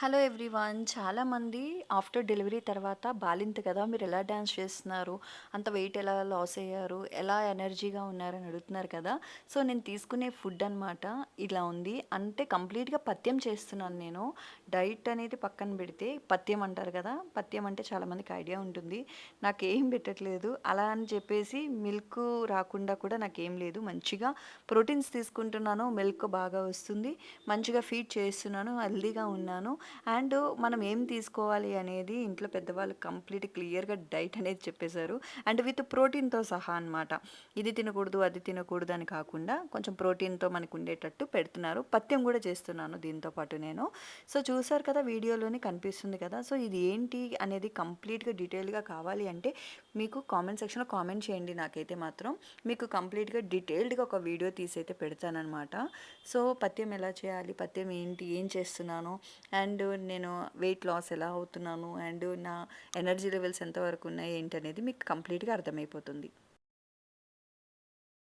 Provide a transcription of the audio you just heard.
Hello everyone. చాలామంది after delivery తర్వాత బాలింత కదా మీరు ఎలా డ్యాన్స్ చేస్తున్నారు, అంత వెయిట్ ఎలా లాస్ అయ్యారు, ఎలా ఎనర్జీగా ఉన్నారని అడుగుతున్నారు కదా. సో నేను తీసుకునే ఫుడ్ అనమాట ఇలా ఉంది. అంటే కంప్లీట్గా పథ్యం చేస్తున్నాను నేను. డైట్ అనేది పక్కన పెడితే పథ్యం అంటారు కదా, పథ్యం అంటే చాలామందికి ఐడియా ఉంటుంది. నాకేం పెట్టట్లేదు అలా అని చెప్పేసి మిల్క్ రాకుండా కూడా నాకేం లేదు. మంచిగా ప్రోటీన్స్ తీసుకుంటున్నాను, మిల్క్ బాగా వస్తుంది, మంచిగా ఫీడ్ చేస్తున్నాను, హెల్దీగా ఉన్నాను. అండ్ మనం ఏం తీసుకోవాలి అనేది ఇంట్లో పెద్దవాళ్ళు కంప్లీట్ క్లియర్‌గా డైట్ అనేది చెప్పేశారు. అండ్ విత్ ప్రోటీన్‌తో సహా అనమాట. ఇది తినకూడదు, అది తినకూడదు అని కాకుండా కొంచెం ప్రోటీన్‌తో మనకు ఉండేటట్టు పెడుతున్నారు. పథ్యం కూడా చేస్తున్నాను దీంతో పాటు నేను. సో చూసారు కదా, వీడియోలోనే కనిపిస్తుంది కదా. సో ఇది ఏంటి అనేది కంప్లీట్‌గా డీటెయిల్‌గా కావాలి అంటే మీకు కామెంట్ సెక్షన్‌లో కామెంట్ చేయండి. నాకైతే మాత్రం మీకు కంప్లీట్‌గా డీటెయిల్డ్‌గా ఒక వీడియో తీసైతే పెడతాననమాట. సో పథ్యం ఎలా చేయాలి, పథ్యం ఏంటి, ఏం చేస్తున్నాను, అండ్ నేను వెయిట్ లాస్ ఎలా అవుతున్నాను, అండ్ నా ఎనర్జీ లెవెల్స్ ఎంతవరకు ఉన్నాయి ఏంటి అనేది మీకు కంప్లీట్గా అర్థమైపోతుంది.